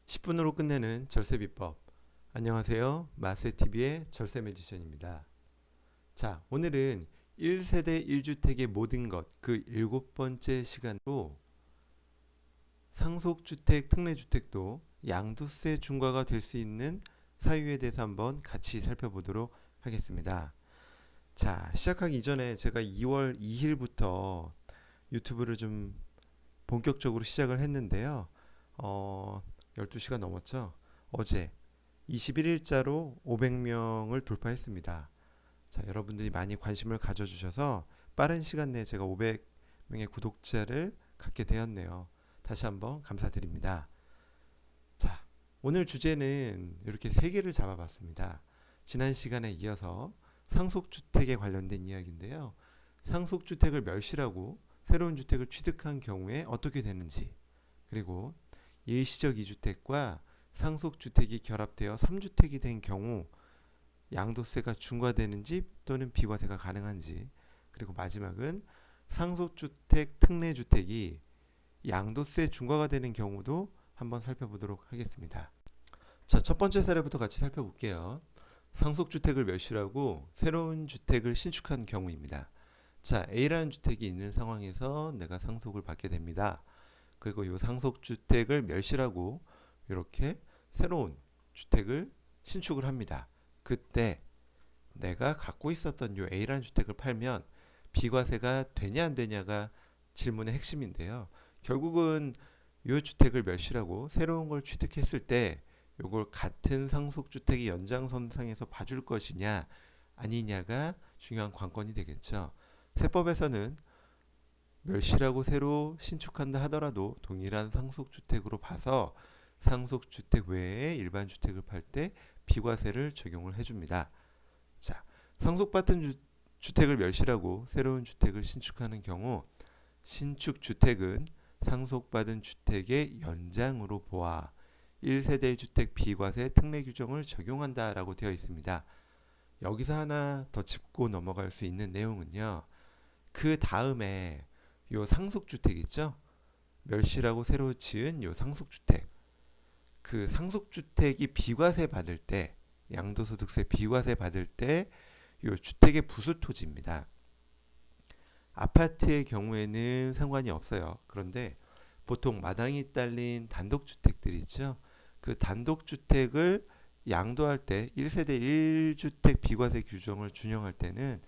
10분으로 끝내는 절세 비법. 안녕하세요. 마세TV의 절세 매지션입니다. 자, 오늘은 1세대 1주택의 모든 것 그 7번째 시간으로 상속주택, 특례주택도 양도세 중과가 될 수 있는 사유에 대해서 한번 같이 살펴보도록 하겠습니다. 자, 시작하기 이전에 제가 2월 2일부터 유튜브를 좀 본격적으로 시작을 했는데요. 12시가 넘었죠. 어제 21일자로 500명을 돌파했습니다. 자, 여러분들이 많이 관심을 가져주셔서 빠른 시간 내에 제가 500명의 구독자를 갖게 되었네요. 다시 한번 감사드립니다. 자, 오늘 주제는 이렇게 세 개를 잡아봤습니다. 지난 시간에 이어서 상속주택에 관련된 이야기인데요. 상속주택을 멸실하고 새로운 주택을 취득한 경우에 어떻게 되는지, 그리고 일시적 2주택과 상속주택이 결합되어 3주택이 된 경우 양도세가 중과되는지 또는 비과세가 가능한지, 그리고 마지막은 상속주택, 특례주택이 양도세 중과가 되는 경우도 한번 살펴보도록 하겠습니다. 자, 첫 번째 사례부터 같이 살펴볼게요. 상속주택을 멸실하고 새로운 주택을 신축한 경우입니다. 자, A라는 주택이 있는 상황에서 내가 상속을 받게 됩니다. 그리고 이 상속주택을 멸실하고 이렇게 새로운 주택을 신축을 합니다. 그때 내가 갖고 있었던 이 A라는 주택을 팔면 비과세가 되냐 안 되냐가 질문의 핵심인데요. 결국은 이 주택을 멸실하고 새로운 걸 취득했을 때 이걸 같은 상속주택의 연장선상에서 봐줄 것이냐 아니냐가 중요한 관건이 되겠죠. 세법에서는 멸실하고 새로 신축한다 하더라도 동일한 상속주택으로 봐서 상속주택 외에 일반 주택을 팔 때 비과세를 적용을 해줍니다. 자, 상속받은 주택을 멸실하고 새로운 주택을 신축하는 경우 신축주택은 상속받은 주택의 연장으로 보아 1세대 주택 비과세 특례 규정을 적용한다라고 되어 있습니다. 여기서 하나 더 짚고 넘어갈 수 있는 내용은요. 그 다음에 요 상속주택 있죠? 멸실하고 새로 지은 요 상속주택. 그 상속주택이 비과세 받을 때, 양도소득세 비과세 받을 때, 요 주택의 부수토지입니다. 아파트의 경우에는 상관이 없어요. 그런데 보통 마당이 딸린 단독주택들 있죠? 그 단독주택을 양도할 때 1세대 1주택 비과세 규정을 준용할 때는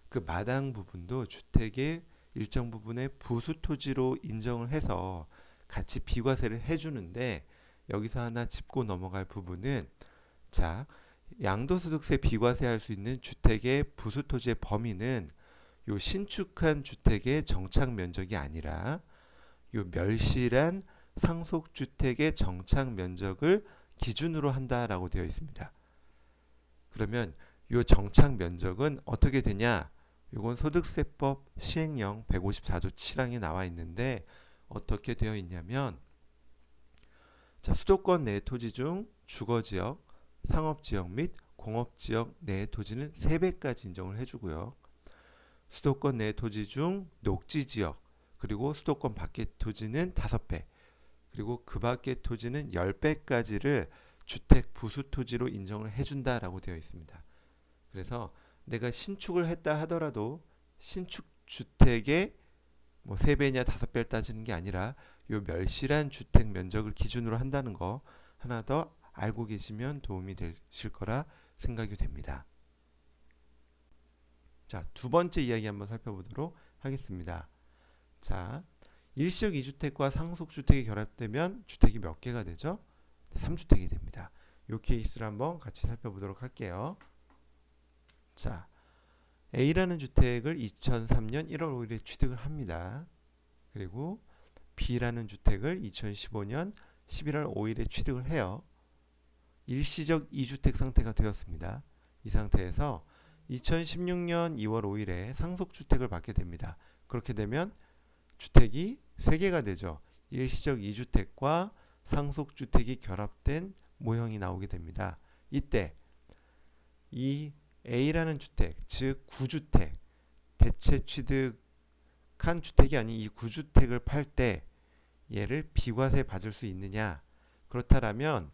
그 마당 부분도 주택의 일정 부분의 부수토지로 인정을 해서 같이 비과세를 해주는데 여기서 하나 짚고 넘어갈 부분은 자, 양도소득세 비과세할 수 있는 주택의 부수토지의 범위는 요 신축한 주택의 정착 면적이 아니라 요 멸실한 상속주택의 정착 면적을 기준으로 한다라고 되어 있습니다. 그러면 요 정착 면적은 어떻게 되냐? 요건 소득세법 시행령 154조 7항에 나와 있는데 어떻게 되어 있냐면 자, 수도권 내 토지 중 주거지역, 상업지역 및 공업지역 내 토지는 3배까지 인정을 해주고요. 수도권 내 토지 중 녹지지역 그리고 수도권 밖의 토지는 5배 그리고 그 밖의 토지는 10배까지를 주택 부수토지로 인정을 해준다라고 되어 있습니다. 그래서 내가 신축을 했다 하더라도 신축 주택의 뭐 3배냐 5배를 따지는 게 아니라 요 멸실한 주택 면적을 기준으로 한다는 거 하나 더 알고 계시면 도움이 되실 거라 생각이 됩니다. 자, 두 번째 이야기 한번 살펴보도록 하겠습니다. 자, 일시적 2주택과 상속주택이 결합되면 주택이 몇 개가 되죠? 3주택이 됩니다. 이 케이스를 한번 같이 살펴보도록 할게요. 자, A라는 주택을 2003년 1월 5일에 취득을 합니다. 그리고 B라는 주택을 2015년 11월 5일에 취득을 해요. 일시적 2주택 상태가 되었습니다. 이 상태에서 2016년 2월 5일에 상속주택을 받게 됩니다. 그렇게 되면 주택이 3개가 되죠. 일시적 2주택과 상속주택이 결합된 모형이 나오게 됩니다. 이때 이 A라는 주택, 즉 9주택, 대체 취득한 주택이 아닌 이 9주택을 팔 때 얘를 비과세 받을 수 있느냐? 그렇다면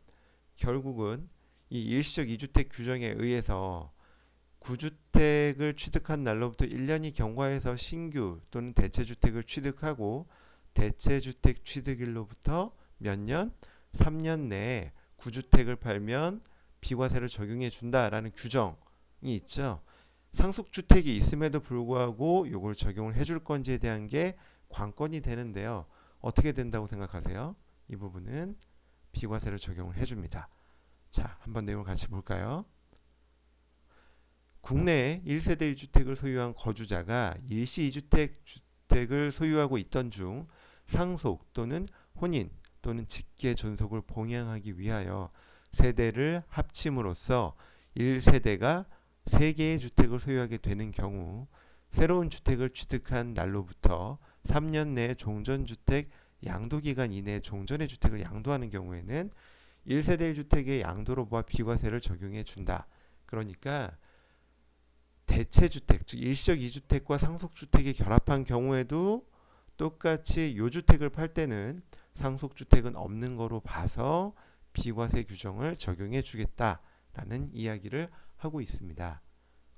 결국은 이 일시적 2주택 규정에 의해서 구주택을 취득한 날로부터 1년이 경과해서 신규 또는 대체주택을 취득하고 대체주택 취득일로부터 몇 년? 3년 내에 구주택을 팔면 비과세를 적용해 준다라는 규정이 있죠. 상속주택이 있음에도 불구하고 이걸 적용을 해줄 건지에 대한 게 관건이 되는데요. 어떻게 된다고 생각하세요? 이 부분은 비과세를 적용을 해줍니다. 자, 한번 내용을 같이 볼까요? 국내에 1세대 1주택을 소유한 거주자가 일시 2주택 주택을 소유하고 있던 중 상속 또는 혼인 또는 직계 존속을 봉양하기 위하여 세대를 합침으로써 1세대가 3개의 주택을 소유하게 되는 경우 새로운 주택을 취득한 날로부터 3년 내에 종전주택 양도기간 이내에 종전의 주택을 양도하는 경우에는 1세대 1주택의 양도로 보아 비과세를 적용해 준다. 그러니까 대체주택, 즉 일시적 2주택과 상속주택이 결합한 경우에도 똑같이 요주택을 팔 때는 상속주택은 없는 거로 봐서 비과세 규정을 적용해 주겠다라는 이야기를 하고 있습니다.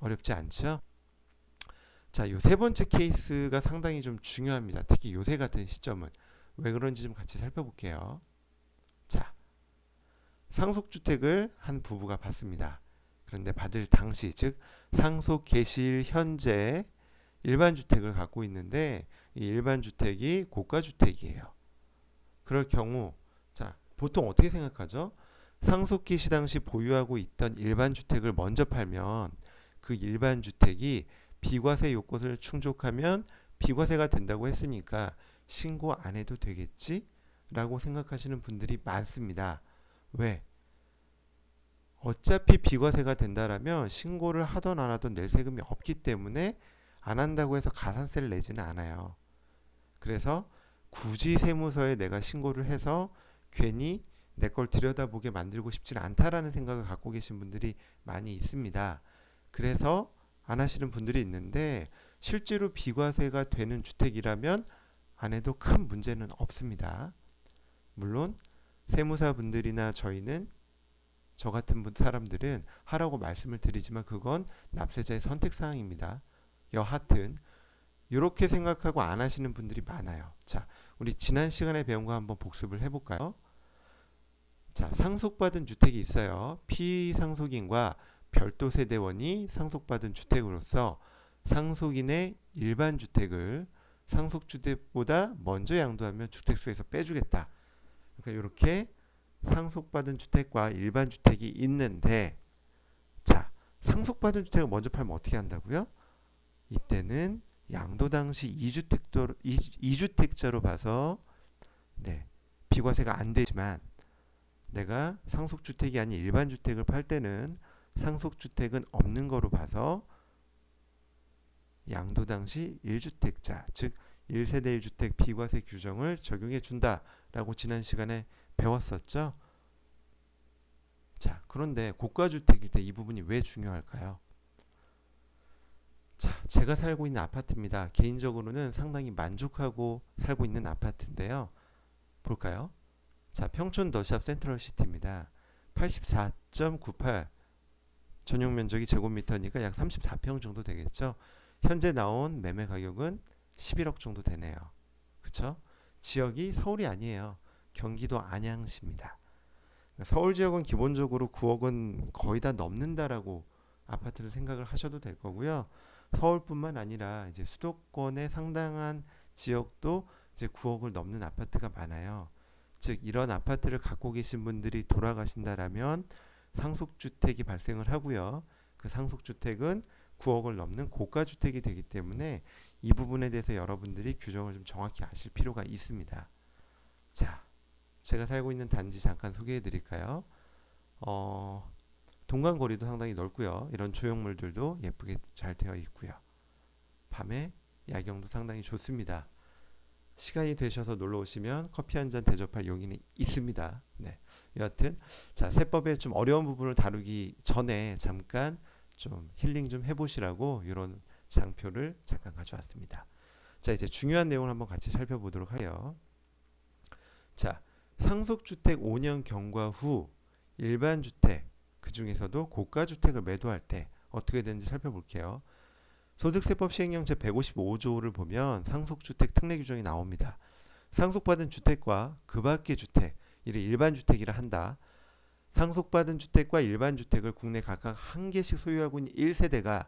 어렵지 않죠? 자, 요 세 번째 케이스가 상당히 좀 중요합니다. 특히 요새 같은 시점은. 왜 그런지 좀 같이 살펴볼게요. 자, 상속주택을 한 부부가 받습니다. 그런데 받을 당시, 즉 상속 개시일 현재 일반 주택을 갖고 있는데 이 일반 주택이 고가 주택이에요. 그럴 경우 자, 보통 어떻게 생각하죠? 상속 개시 당시 보유하고 있던 일반 주택을 먼저 팔면 그 일반 주택이 비과세 요건을 충족하면 비과세가 된다고 했으니까 신고 안 해도 되겠지? 라고 생각하시는 분들이 많습니다. 왜? 어차피 비과세가 된다라면 신고를 하던 안 하던 낼 세금이 없기 때문에 안 한다고 해서 가산세를 내지는 않아요. 그래서 굳이 세무서에 내가 신고를 해서 괜히 내 걸 들여다보게 만들고 싶지는 않다라는 생각을 갖고 계신 분들이 많이 있습니다. 그래서 안 하시는 분들이 있는데 실제로 비과세가 되는 주택이라면 안 해도 큰 문제는 없습니다. 물론 세무사 분들이나 저희는 저 같은 사람들은 하라고 말씀을 드리지만 그건 납세자의 선택사항입니다. 여하튼 이렇게 생각하고 안 하시는 분들이 많아요. 자, 우리 지난 시간에 배운 거 한번 복습을 해볼까요? 자, 상속받은 주택이 있어요. 피상속인과 별도 세대원이 상속받은 주택으로서 상속인의 일반 주택을 상속주택보다 먼저 양도하면 주택수에서 빼주겠다. 그러니까 이렇게 상속받은 주택과 일반 주택이 있는데 자, 상속받은 주택을 먼저 팔면 어떻게 한다고요? 이때는 양도 당시 2주택자로 봐서 네, 비과세가 안 되지만 내가 상속주택이 아닌 일반 주택을 팔 때는 상속주택은 없는 거로 봐서 양도 당시 1주택자, 즉 1세대 1주택 비과세 규정을 적용해 준다라고 지난 시간에 배웠었죠. 자, 그런데 고가주택일 때 이 부분이 왜 중요할까요? 자, 제가 살고 있는 아파트입니다. 개인적으로는 상당히 만족하고 살고 있는 아파트인데요. 볼까요? 자, 평촌 더샵 센트럴시티입니다. 84.98 전용 면적이 제곱미터니까 약 34평 정도 되겠죠. 현재 나온 매매 가격은 11억 정도 되네요. 그쵸? 지역이 서울이 아니에요. 경기도 안양시입니다. 서울 지역은 기본적으로 9억은 거의 다 넘는다라고 아파트를 생각을 하셔도 될 거고요. 서울뿐만 아니라 이제 수도권의 상당한 지역도 이제 9억을 넘는 아파트가 많아요. 즉 이런 아파트를 갖고 계신 분들이 돌아가신다라면 상속주택이 발생을 하고요. 그 상속주택은 9억을 넘는 고가주택이 되기 때문에 이 부분에 대해서 여러분들이 규정을 좀 정확히 아실 필요가 있습니다. 자, 제가 살고 있는 단지 잠깐 소개해 드릴까요? 동간거리도 상당히 넓고요. 이런 조형물들도 예쁘게 잘 되어 있고요. 밤에 야경도 상당히 좋습니다. 시간이 되셔서 놀러 오시면 커피 한 잔 대접할 용의는 있습니다. 네. 여하튼 자, 세법의 좀 어려운 부분을 다루기 전에 잠깐 좀 힐링 좀 해보시라고 이런 장표를 잠깐 가져왔습니다. 자, 이제 중요한 내용을 한번 같이 살펴보도록 할게요. 자, 상속주택 5년 경과 후 일반주택, 그 중에서도 고가주택을 매도할 때 어떻게 되는지 살펴볼게요. 소득세법 시행령 제155조를 보면 상속주택 특례 규정이 나옵니다. 상속받은 주택과 그 밖의 주택, 이를 일반주택이라 한다. 상속받은 주택과 일반주택을 국내 각각 한 개씩 소유하고 있는 1세대가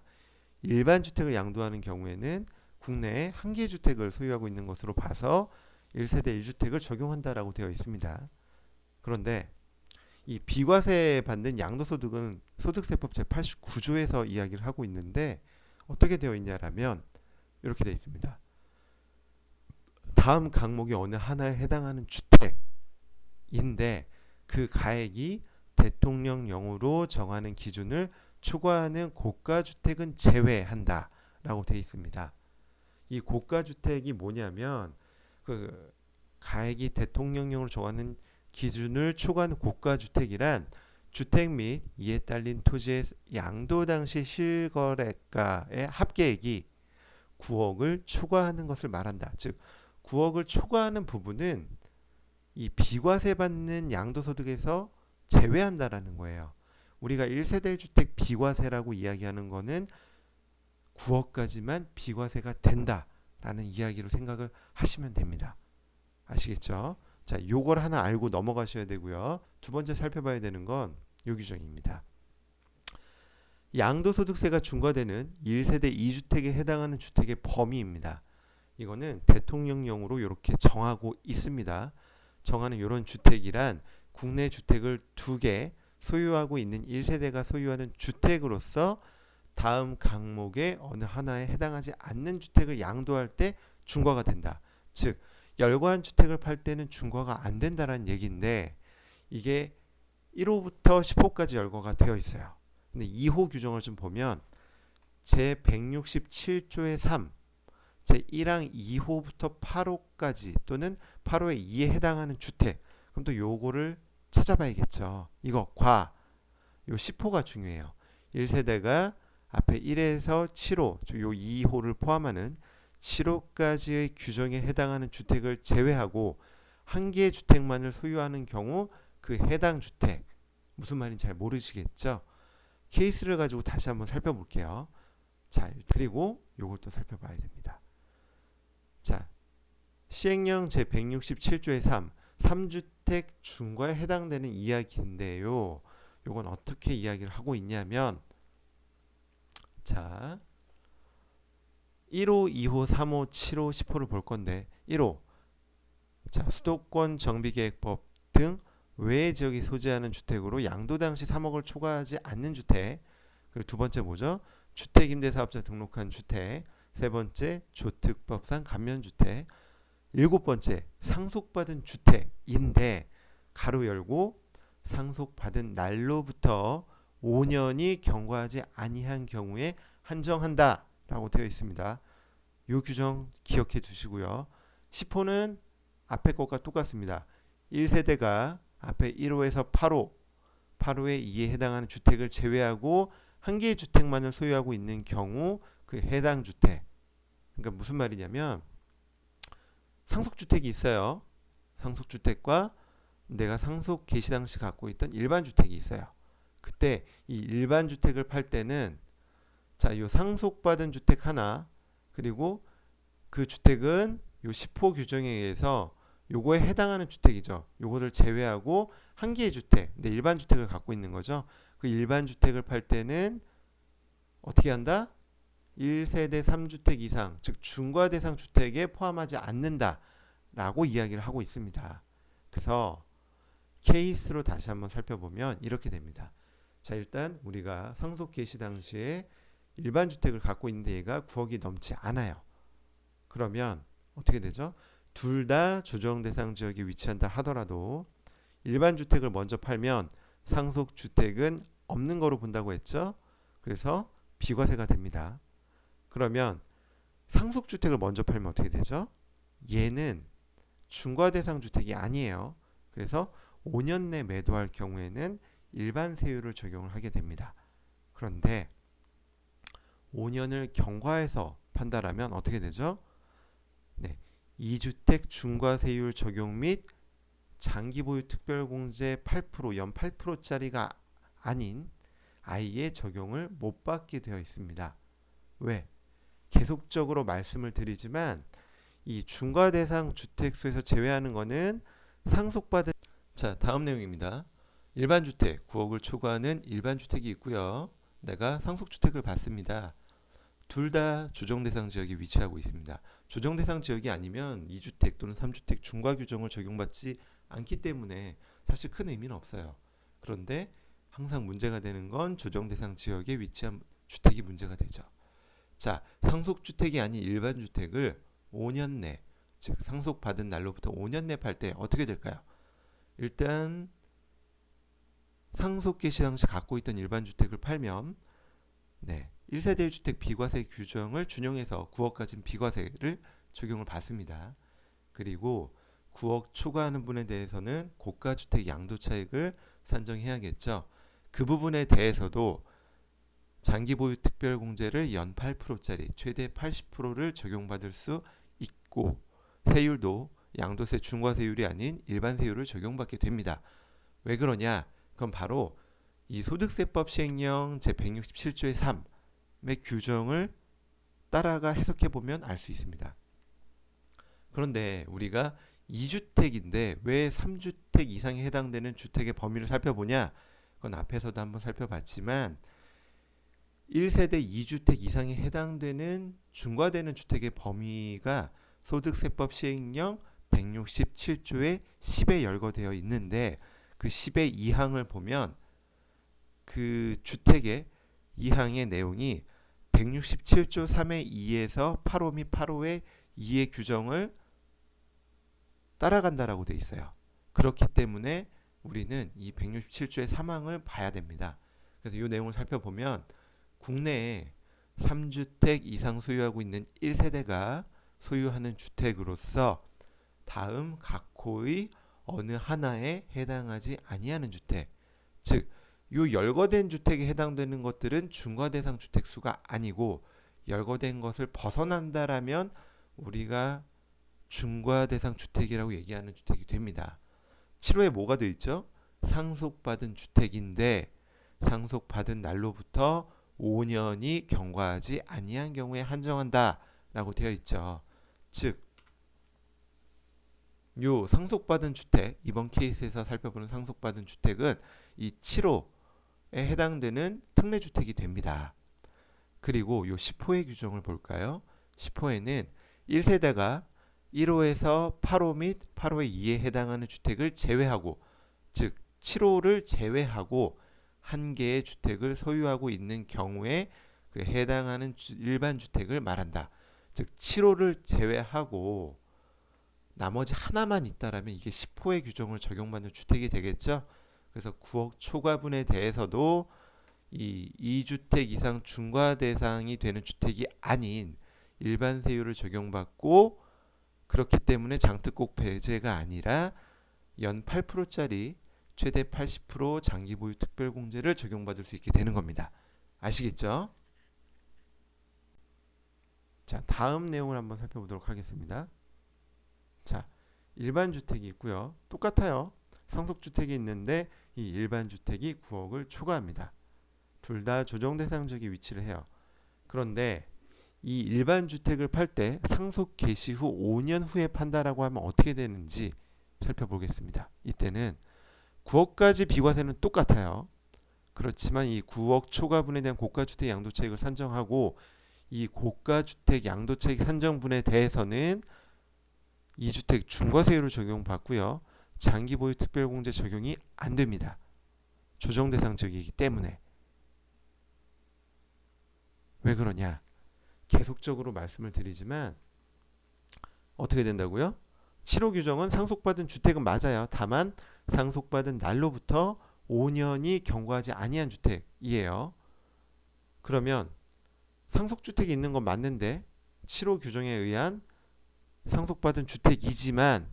일반주택을 양도하는 경우에는 국내에 한 개의 주택을 소유하고 있는 것으로 봐서 1세대 1주택을 적용한다라고 되어 있습니다. 그런데 이 비과세 받는 양도소득은 소득세법 제89조에서 이야기를 하고 있는데 어떻게 되어 있냐라면 이렇게 되어 있습니다. 다음 항목이 어느 하나에 해당하는 주택인데 그 가액이 대통령령으로 정하는 기준을 초과하는 고가주택은 제외한다 라고 되어 있습니다. 이 고가주택이 뭐냐면 그 가액이 대통령령으로 정하는 기준을 초과하는 고가주택이란 주택 및 이에 딸린 토지의 양도 당시 실거래가의 합계액이 9억을 초과하는 것을 말한다. 즉 9억을 초과하는 부분은 이 비과세 받는 양도소득에서 제외한다라는 거예요. 우리가 1세대 1주택 비과세라고 이야기하는 거는 9억까지만 비과세가 된다라는 이야기로 생각을 하시면 됩니다. 아시겠죠? 자, 요걸 하나 알고 넘어가셔야 되고요. 두 번째 살펴봐야 되는 건 요 규정입니다. 양도소득세가 중과되는 1세대 2주택에 해당하는 주택의 범위입니다. 이거는 대통령령으로 이렇게 정하고 있습니다. 정하는 이런 주택이란 국내 주택을 2개 소유하고 있는 1세대가 소유하는 주택으로서 다음 항목의 어느 하나에 해당하지 않는 주택을 양도할 때 중과가 된다. 즉 열거한 주택을 팔 때는 중과가 안 된다라는 얘기인데 이게 1호부터 10호까지 열거가 되어 있어요. 근데 2호 규정을 좀 보면 제167조의 3 제1항 2호부터 8호까지 또는 8호의 2에 해당하는 주택, 그럼 또 요거를 찾아봐야겠죠. 이거 요 10호가 중요해요. 1세대가 앞에 1에서 7호 요 2호를 포함하는 7호까지의 규정에 해당하는 주택을 제외하고 한 개의 주택만을 소유하는 경우 그 해당 주택, 무슨 말인지 잘 모르시겠죠? 케이스를 가지고 다시 한번 살펴볼게요. 자, 그리고 요걸 또 살펴봐야 됩니다. 자, 시행령 제167조의 3주택 중과에 해당되는 이야기인데요. 요건 어떻게 이야기를 하고 있냐면 자, 1호, 2호, 3호, 7호, 10호를 볼 건데 1호 자, 수도권 정비계획법 등 외의 지역이 소재하는 주택으로 양도 당시 3억을 초과하지 않는 주택. 그리고 두 번째 뭐죠? 주택임대사업자 등록한 주택. 세 번째 조특법상 감면주택. 일곱 번째 상속받은 주택인데 가로 열고 상속받은 날로부터 5년이 경과하지 아니한 경우에 한정한다 라고 되어 있습니다. 이 규정 기억해 두시고요. 10호는 앞에 것과 똑같습니다. 1세대가 앞에 1호에서 8호의 2에 해당하는 주택을 제외하고 한 개의 주택만을 소유하고 있는 경우 그 해당 주택. 그러니까 무슨 말이냐면 상속주택이 있어요. 상속주택과 내가 상속 개시 당시 갖고 있던 일반주택이 있어요. 그때 이 일반주택을 팔 때는 자, 요 상속받은 주택 하나 그리고 그 주택은 요 10호 규정에 의해서 요거에 해당하는 주택이죠. 요거를 제외하고 한 개의 주택, 근데 일반 주택을 갖고 있는 거죠. 그 일반 주택을 팔 때는 어떻게 한다? 1세대 3주택 이상, 즉 중과 대상 주택에 포함하지 않는다라고 이야기를 하고 있습니다. 그래서 케이스로 다시 한번 살펴보면 이렇게 됩니다. 자, 일단 우리가 상속 개시 당시에 일반 주택을 갖고 있는데 얘가 9억이 넘지 않아요. 그러면 어떻게 되죠? 둘 다 조정 대상 지역에 위치한다 하더라도 일반 주택을 먼저 팔면 상속 주택은 없는 거로 본다고 했죠. 그래서 비과세가 됩니다. 그러면 상속 주택을 먼저 팔면 어떻게 되죠? 얘는 중과 대상 주택이 아니에요. 그래서 5년 내 매도할 경우에는 일반 세율을 적용을 하게 됩니다. 그런데 5년을 경과해서 판다라면 어떻게 되죠? 네, 2주택 중과세율 적용 및 장기 보유 특별공제 8%, 연 8%짜리가 아닌 아예 적용을 못 받게 되어 있습니다. 왜? 계속적으로 말씀을 드리지만 이 중과대상 주택수에서 제외하는 거는 상속받은. 자, 다음 내용입니다. 일반주택 9억을 초과하는 일반주택이 있고요. 내가 상속주택을 받습니다. 둘 다 조정대상 지역에 위치하고 있습니다. 조정대상 지역이 아니면 2주택 또는 3주택 중과 규정을 적용받지 않기 때문에 사실 큰 의미는 없어요. 그런데 항상 문제가 되는 건 조정대상 지역에 위치한 주택이 문제가 되죠. 자, 상속주택이 아닌 일반주택을 5년 내, 즉 상속받은 날로부터 5년 내 팔 때 어떻게 될까요? 일단 상속 개시 당시 갖고 있던 일반주택을 팔면 1세대 1주택 비과세 규정을 준용해서 9억까지 비과세를 적용을 받습니다. 그리고 9억 초과하는 분에 대해서는 고가주택 양도차익을 산정해야겠죠. 그 부분에 대해서도 장기보유 특별공제를 연 8%짜리 최대 80%를 적용받을 수 있고 세율도 양도세 중과세율이 아닌 일반세율을 적용받게 됩니다. 왜 그러냐? 그건 바로 이 소득세법 시행령 제167조의 3의 규정을 따라가 해석해보면 알 수 있습니다. 그런데 우리가 2주택인데 왜 3주택 이상에 해당되는 주택의 범위를 살펴보냐? 그건 앞에서도 한번 살펴봤지만 1세대 2주택 이상에 해당되는 중과되는 주택의 범위가 소득세법 시행령 167조의 10에 열거되어 있는데 그 10의 2항을 보면 그 주택의 2항의 내용이 167조 3의 2에서 8호 및 8호의 2의 규정을 따라간다라고 되어 있어요. 그렇기 때문에 우리는 이 167조의 3항을 봐야 됩니다. 그래서 이 내용을 살펴보면 국내에 3주택 이상 소유하고 있는 1세대가 소유하는 주택으로서 다음 각호의 어느 하나에 해당하지 아니하는 주택, 즉 요 열거된 주택에 해당되는 것들은 중과대상 주택수가 아니고 열거된 것을 벗어난다라면 우리가 중과대상 주택이라고 얘기하는 주택이 됩니다. 7호에 뭐가 되어 있죠? 상속받은 주택인데 상속받은 날로부터 5년이 경과하지 아니한 경우에 한정한다 라고 되어 있죠. 즉, 요 상속받은 주택, 이번 케이스에서 살펴보는 상속받은 주택은 이 7호에 해당되는 특례주택이 됩니다. 그리고 요 10호의 규정을 볼까요? 10호에는 1세대가 1호에서 8호 및 8호의 2에 해당하는 주택을 제외하고, 즉 7호를 제외하고 한 개의 주택을 소유하고 있는 경우에 그 해당하는 일반 주택을 말한다. 즉 7호를 제외하고 나머지 하나만 있다라면 이게 10호의 규정을 적용받는 주택이 되겠죠. 그래서 9억 초과분에 대해서도 이 2주택 이상 중과 대상이 되는 주택이 아닌 일반 세율을 적용받고, 그렇기 때문에 장특곡 배제가 아니라 연 8%짜리 최대 80% 장기 보유 특별공제를 적용받을 수 있게 되는 겁니다. 아시겠죠? 자, 다음 내용을 한번 살펴보도록 하겠습니다. 자, 일반 주택이 있고요. 똑같아요. 상속주택이 있는데 이 일반 주택이 9억을 초과합니다. 둘 다 조정 대상 지역에 위치를 해요. 그런데 이 일반 주택을 팔 때 상속 개시 후 5년 후에 판다라고 하면 어떻게 되는지 살펴보겠습니다. 이때는 9억까지 비과세는 똑같아요. 그렇지만 이 9억 초과분에 대한 고가주택 양도차익을 산정하고 이 고가주택 양도차익 산정분에 대해서는 2주택 중과세율을 적용받고요. 장기보유 특별공제 적용이 안 됩니다. 조정대상 지역이기 때문에. 왜 그러냐? 계속적으로 말씀을 드리지만 어떻게 된다고요? 7호 규정은 상속받은 주택은 맞아요. 다만 상속받은 날로부터 5년이 경과하지 아니한 주택이에요. 그러면 상속주택이 있는 건 맞는데 7호 규정에 의한 상속받은 주택이지만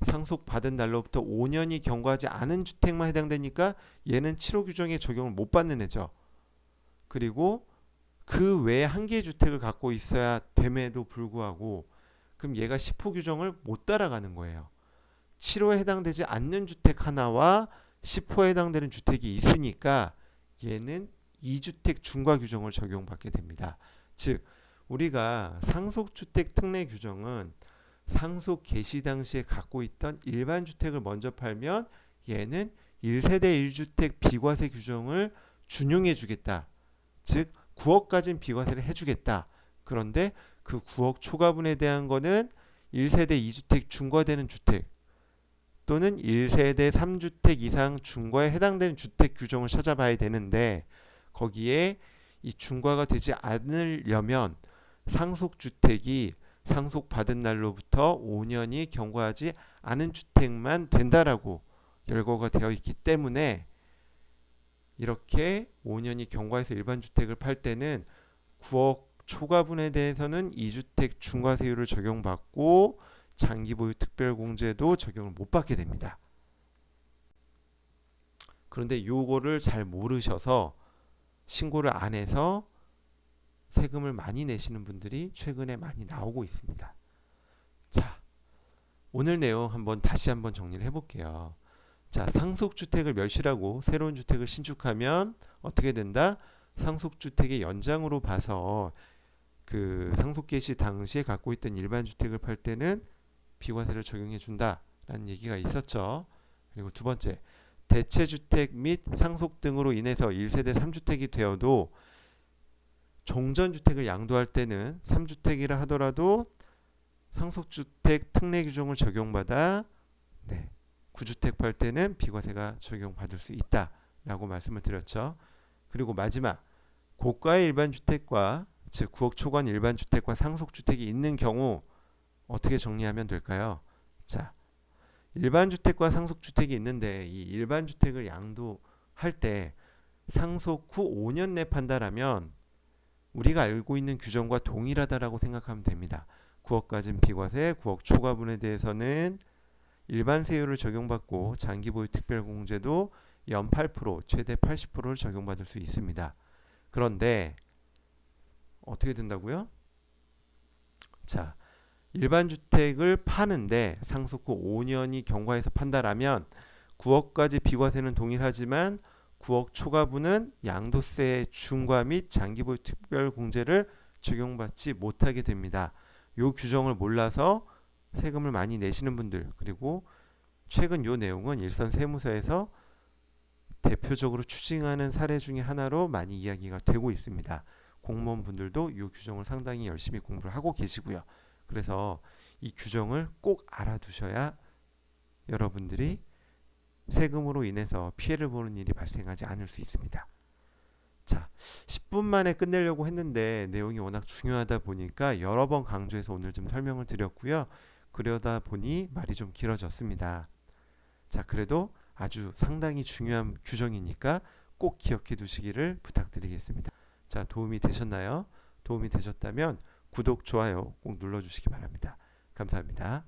상속받은 날로부터 5년이 경과하지 않은 주택만 해당되니까 얘는 7호 규정에 적용을 못 받는 애죠. 그리고 그 외에 한 개의 주택을 갖고 있어야 됨에도 불구하고 그럼 얘가 10호 규정을 못 따라가는 거예요. 7호에 해당되지 않는 주택 하나와 10호에 해당되는 주택이 있으니까 얘는 2주택 중과 규정을 적용받게 됩니다. 즉 우리가 상속주택 특례 규정은 상속 개시 당시에 갖고 있던 일반 주택을 먼저 팔면 얘는 1세대 1주택 비과세 규정을 준용해 주겠다. 즉 9억까지는 비과세를 해주겠다. 그런데 그 9억 초과분에 대한 거는 1세대 2주택 중과되는 주택 또는 1세대 3주택 이상 중과에 해당되는 주택 규정을 찾아봐야 되는데 거기에 이 중과가 되지 않으려면 상속주택이 상속받은 날로부터 5년이 경과하지 않은 주택만 된다라고 열거가 되어 있기 때문에 이렇게 5년이 경과해서 일반 주택을 팔 때는 9억 초과분에 대해서는 2주택 중과세율을 적용받고 장기보유 특별공제도 적용을 못 받게 됩니다. 그런데 요거를 잘 모르셔서 신고를 안 해서 세금을 많이 내시는 분들이 최근에 많이 나오고 있습니다. 자, 오늘 내용 다시 한번 정리를 해볼게요. 자, 상속주택을 멸실하고 새로운 주택을 신축하면 어떻게 된다? 상속주택의 연장으로 봐서 그 상속개시 당시에 갖고 있던 일반 주택을 팔 때는 비과세를 적용해 준다라는 얘기가 있었죠. 그리고 두 번째, 대체주택 및 상속 등으로 인해서 1세대 3주택이 되어도 종전주택을 양도할 때는 3주택이라 하더라도 상속주택 특례 규정을 적용받아 9주택 팔 때는 비과세가 적용받을 수 있다라고 말씀을 드렸죠. 그리고 마지막, 고가의 일반 주택과 즉 9억 초과는 일반 주택과 상속주택이 있는 경우 어떻게 정리하면 될까요? 자, 일반 주택과 상속주택이 있는데 이 일반 주택을 양도할 때 상속 후 5년 내 판다라면 우리가 알고 있는 규정과 동일하다라고 생각하면 됩니다. 9억까지는 비과세, 9억 초과분에 대해서는 일반 세율을 적용받고 장기보유 특별공제도 연 8%, 최대 80%를 적용받을 수 있습니다. 그런데 어떻게 된다고요? 자, 일반 주택을 파는데 상속 후 5년이 경과해서 판다라면 9억까지 비과세는 동일하지만 9억 초과분은 양도세 중과 및 장기보유 특별공제를 적용받지 못하게 됩니다. 이 규정을 몰라서 세금을 많이 내시는 분들, 그리고 최근 이 내용은 일선 세무서에서 대표적으로 추징하는 사례 중에 하나로 많이 이야기가 되고 있습니다. 공무원분들도 이 규정을 상당히 열심히 공부를 하고 계시고요. 그래서 이 규정을 꼭 알아두셔야 여러분들이 세금으로 인해서 피해를 보는 일이 발생하지 않을 수 있습니다. 자, 10분 만에 끝내려고 했는데 내용이 워낙 중요하다 보니까 여러 번 강조해서 오늘 좀 설명을 드렸고요. 그러다 보니 말이 좀 길어졌습니다. 자, 그래도 아주 상당히 중요한 규정이니까 꼭 기억해 두시기를 부탁드리겠습니다. 자, 도움이 되셨나요? 도움이 되셨다면 구독, 좋아요 꼭 눌러주시기 바랍니다. 감사합니다.